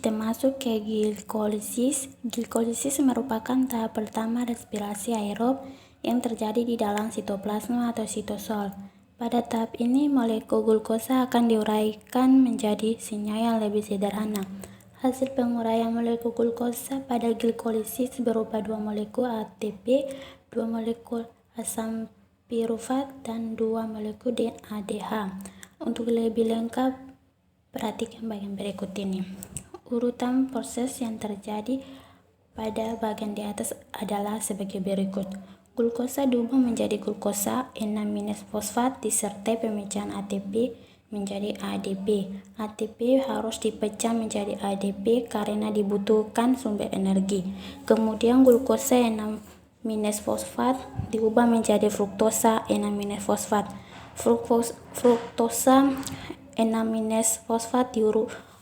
Kita masuk ke glikolisis. Glikolisis merupakan tahap pertama respirasi aerob yang terjadi di dalam sitoplasma atau sitosol. Pada tahap ini, molekul glukosa akan diuraikan menjadi senyawa yang lebih sederhana. Hasil penguraian molekul glukosa pada glikolisis berupa 2 molekul ATP, 2 molekul asam pirufat, dan 2 molekul NADH. Untuk lebih lengkap, perhatikan bagian berikut ini. Urutan proses yang terjadi pada bagian di atas adalah sebagai berikut. Glukosa diubah menjadi glukosa 6-fosfat disertai pemecahan ATP menjadi ADP. ATP harus dipecah menjadi ADP karena dibutuhkan sumber energi. Kemudian glukosa 6-fosfat diubah menjadi fruktosa 6-fosfat. Fruktosa 6-fosfat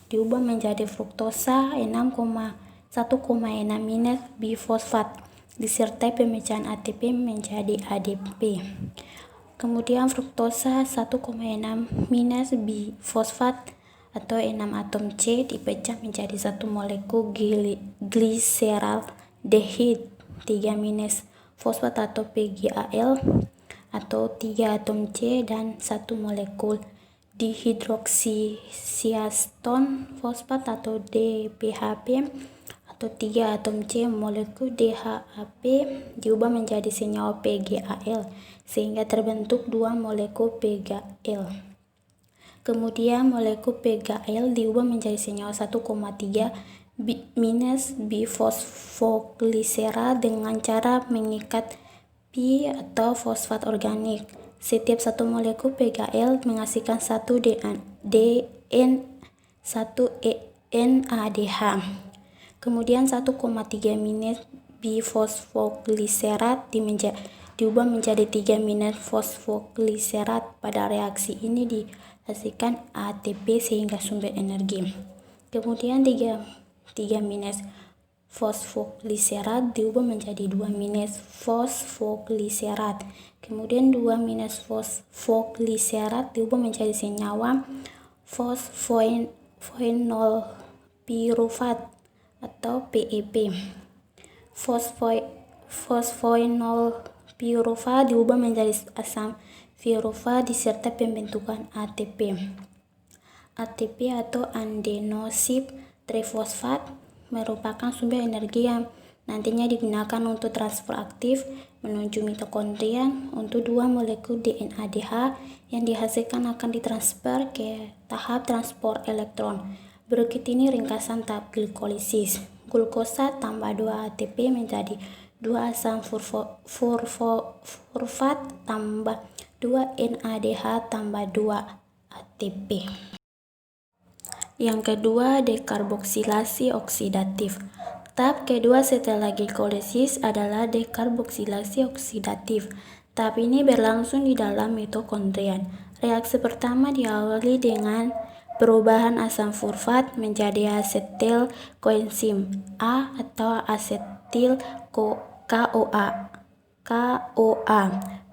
diubah menjadi fruktosa 1,6-bifosfat disertai pemecahan ATP menjadi ADP. Kemudian fruktosa 1,6-bifosfat atau 6 atom C dipecah menjadi 1 molekul gliseraldehid 3-fosfat atau PGAL atau 3 atom C dan 1 molekul dihidroksiaston fosfat atau DPHP atau 3 atom C molekul DHAP diubah menjadi senyawa PGAL sehingga terbentuk 2 molekul PGAL. Kemudian molekul PGAL diubah menjadi senyawa 1,3-bifosfoglisera dengan cara mengikat pi atau fosfat organik. Setiap satu molekul PGAL menghasilkan 1 NADH. Kemudian 1,3-bifosfogliserat diubah menjadi 3-fosfogliserat. Pada reaksi ini dihasilkan ATP sehingga sumber energi. Kemudian 3-fosfogliserat diubah menjadi 2-fosfogliserat. Kemudian 2-fosfogliserat diubah menjadi senyawa fosfoenolpirufat atau PEP. Fosfoenolpirufat diubah menjadi asam pirufat disertai pembentukan ATP. ATP atau adenosine trifosfat merupakan sumber energi yang nantinya digunakan untuk transfer aktif menuju mitokondria untuk 2 molekul NADH yang dihasilkan akan ditransfer ke tahap transport elektron. Berikut ini ringkasan tahap glikolisis. Glukosa tambah 2 ATP menjadi 2 asam fosfat tambah 2 NADH tambah 2 ATP. Yang kedua, dekarboksilasi oksidatif. Tahap kedua setelah glikolisis adalah dekarboksilasi oksidatif. Tahap ini berlangsung di dalam mitokondria. Reaksi pertama diawali dengan perubahan asam fosfat menjadi asetil koenzim A atau asetil KOA.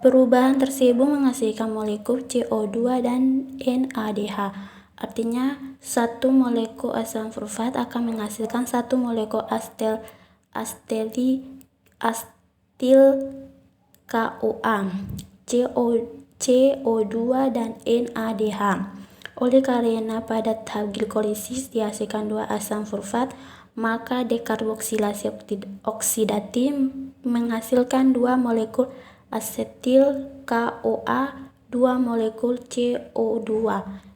Perubahan tersebut menghasilkan molekul CO2 dan NADH. Artinya, 1 molekul asam fosfat akan menghasilkan 1 molekul asetil KOA, CO2 dan NADH. Oleh karena pada tahap glikolisis dihasilkan 2 asam fosfat, maka dekarboksilasi oksidatif menghasilkan 2 molekul asetil KOA, 2 molekul CO2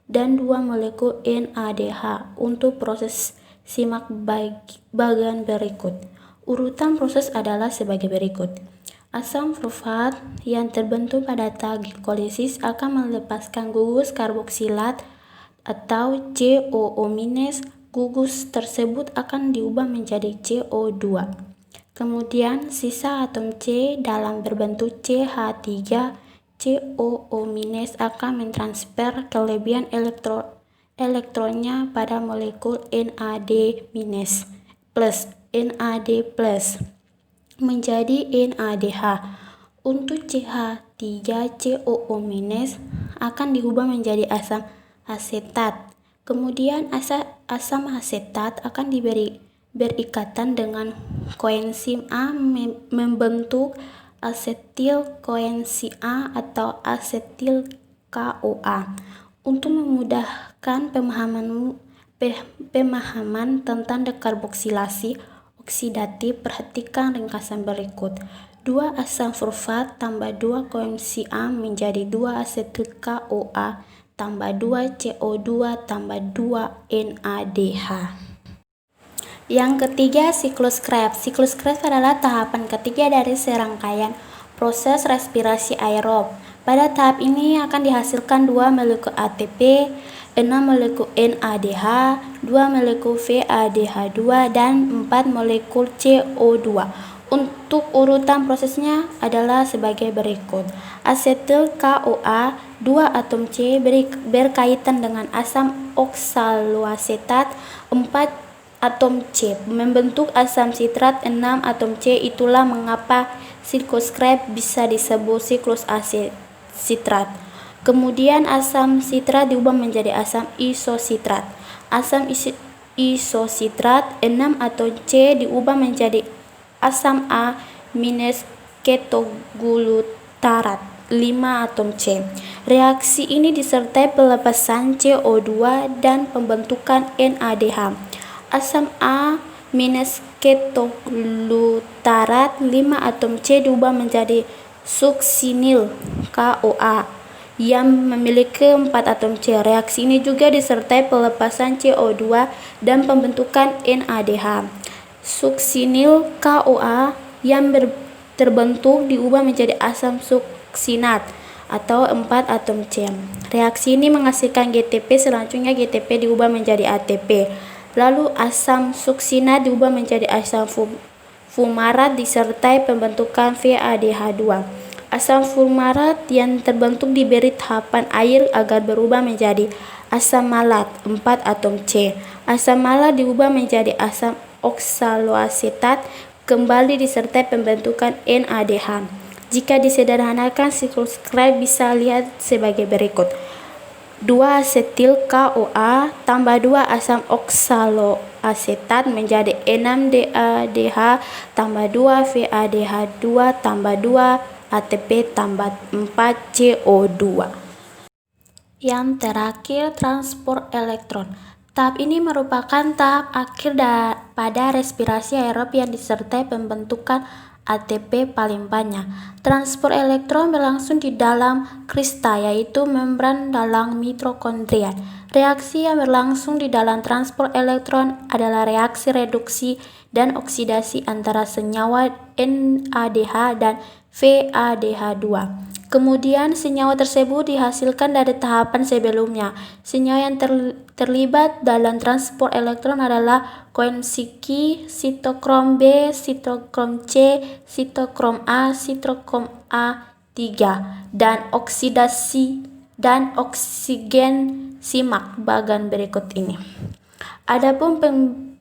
dan 2 molekul NADH untuk proses simak bagian berikut. Urutan proses adalah sebagai berikut. Asam fosfat yang terbentuk pada tahap glikolisis akan melepaskan gugus karboksilat atau COO-. Gugus tersebut akan diubah menjadi CO2. Kemudian sisa atom C dalam berbentuk CH3 COO- akan mentransfer kelebihan elektronnya pada molekul NAD- menjadi NADH. Untuk CH3COO- akan diubah menjadi asam asetat. Kemudian asam asetat akan berikatan dengan koenzim A membentuk asetil koenzim A atau asetil KOA. Untuk memudahkan pemahaman tentang dekarboksilasi oksidatif, perhatikan ringkasan berikut. 2 asam sulfat tambah 2 koenzim A menjadi 2 asetil KOA tambah 2 CO2 tambah 2 NADH. Yang ketiga, siklus Krebs. Siklus Krebs adalah tahapan ketiga dari serangkaian proses respirasi aerob. Pada tahap ini akan dihasilkan 2 molekul ATP, 6 molekul NADH, 2 molekul VADH2, dan 4 molekul CO2. Untuk urutan prosesnya adalah sebagai berikut. Asetil KOA, 2 atom C berkaitan dengan asam oksaloasetat, 4 atom C membentuk asam sitrat, 6 atom C. Itulah mengapa siklus Krebs bisa disebut siklus sitrat. Kemudian asam sitrat diubah menjadi asam isositrat. Asam isositrat, 6 atom C diubah menjadi asam A minus ketoglutarat, 5 atom C. Reaksi ini disertai pelepasan CO2 dan pembentukan NADH. Asam A minus ketoglutarat, 5 atom C diubah menjadi suksinil KOA yang memiliki 4 atom C. Reaksi ini juga disertai pelepasan CO2 dan pembentukan NADH. Suksinil KOA yang terbentuk diubah menjadi asam suksinat atau 4 atom C. Reaksi ini menghasilkan GTP, selanjutnya GTP diubah menjadi ATP. Lalu asam suksinat diubah menjadi asam fumarat disertai pembentukan VADH2. Asam fumarat yang terbentuk diberi tahapan air agar berubah menjadi asam malat, 4 atom C. Asam malat diubah menjadi asam oksaloasetat kembali disertai pembentukan NADH. Jika disederhanakan, siklus Krebs bisa lihat sebagai berikut. 2 asetil KOA tambah 2 asam oksaloasetat menjadi 6 DADH tambah 2 VADH2 tambah 2 ATP tambah 4 CO2. Yang terakhir, transport elektron. Tahap ini merupakan tahap akhir pada respirasi aerob yang disertai pembentukan ATP paling banyak. Transport elektron berlangsung di dalam krista, yaitu membran dalam mitokondria. Reaksi yang berlangsung di dalam transport elektron adalah reaksi reduksi dan oksidasi antara senyawa NADH dan VADH2. Kemudian senyawa tersebut dihasilkan dari tahapan sebelumnya. Senyawa yang terlibat dalam transport elektron adalah koenzim Q, sitokrom B, sitokrom C, sitokrom A, sitokrom A3, dan oksidasi dan oksigen simak bagan berikut ini. Adapun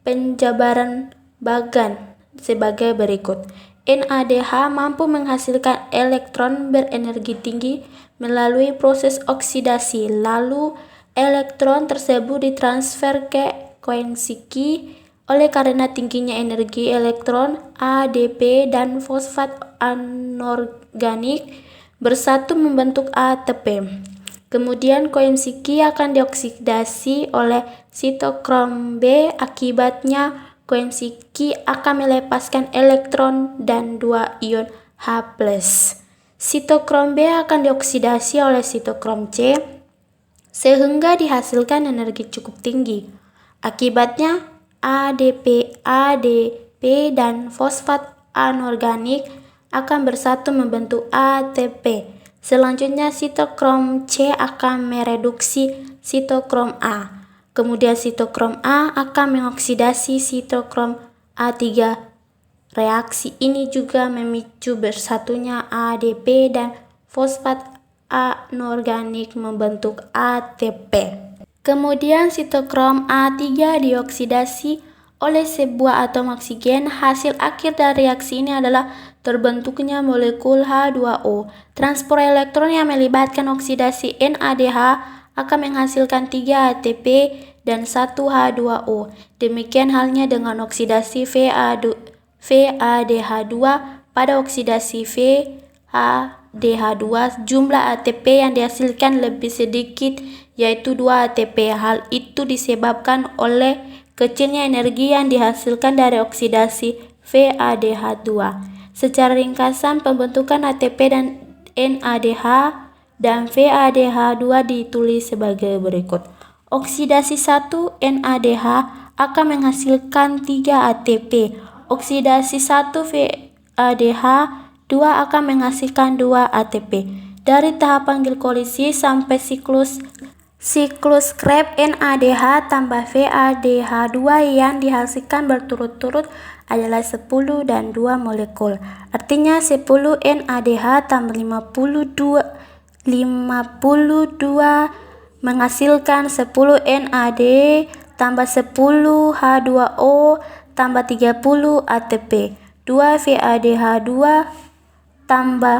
penjabaran bagan sebagai berikut. NADH mampu menghasilkan elektron berenergi tinggi melalui proses oksidasi, lalu elektron tersebut ditransfer ke koenzim Q. Oleh karena tingginya energi elektron, ADP dan fosfat anorganik bersatu membentuk ATP. Kemudian koenzim Q akan dioksidasi oleh sitokrom B. Akibatnya koenzim Q akan melepaskan elektron dan 2 ion H+. Sitokrom B akan dioksidasi oleh sitokrom C sehingga dihasilkan energi cukup tinggi. Akibatnya ADP, ADP dan fosfat anorganik akan bersatu membentuk ATP. Selanjutnya sitokrom C akan mereduksi sitokrom A. Kemudian sitokrom A akan mengoksidasi sitokrom A3. Reaksi ini juga memicu bersatunya ADP dan fosfat anorganik membentuk ATP. Kemudian sitokrom A3 dioksidasi oleh sebuah atom oksigen. Hasil akhir dari reaksi ini adalah terbentuknya molekul H2O. Transport elektron yang melibatkan oksidasi NADH akan menghasilkan 3 ATP dan 1H2O. Demikian halnya dengan oksidasi VADH2. Pada oksidasi VADH2, jumlah ATP yang dihasilkan lebih sedikit, yaitu 2 ATP. Hal itu disebabkan oleh kecilnya energi yang dihasilkan dari oksidasi VADH2. Secara ringkasan, pembentukan ATP dan NADH dan VADH2 ditulis sebagai berikut. Oksidasi 1 NADH akan menghasilkan 3 ATP. Oksidasi 1 VADH2 akan menghasilkan 2 ATP. Dari tahapan glikolisis sampai siklus Krebs, NADH tambah VADH2 yang dihasilkan berturut-turut adalah 10 dan 2 molekul. Artinya 10 NADH tambah 52 menghasilkan 10 NAD tambah 10 H2O tambah 30 ATP. 2 VADH2 tambah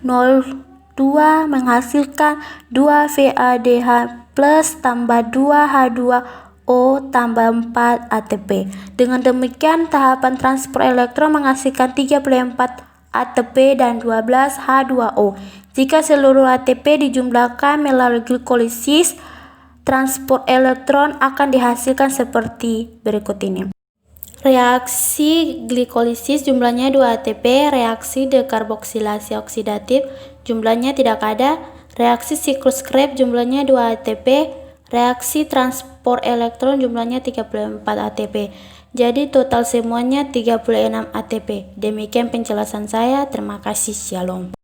0,2 menghasilkan 2 VADH plus tambah 2 H2O tambah 4 ATP. Dengan demikian, tahapan transport elektron menghasilkan 34 ATP dan 12 H2O. Jika seluruh ATP dijumlahkan melalui glikolisis, transport elektron akan dihasilkan seperti berikut ini. Reaksi glikolisis jumlahnya 2 ATP, reaksi dekarboksilasi oksidatif jumlahnya tidak ada, reaksi siklus Krebs jumlahnya 2 ATP, reaksi transport elektron jumlahnya 34 ATP. Jadi total semuanya 36 ATP. Demikian penjelasan saya, terima kasih, shalom.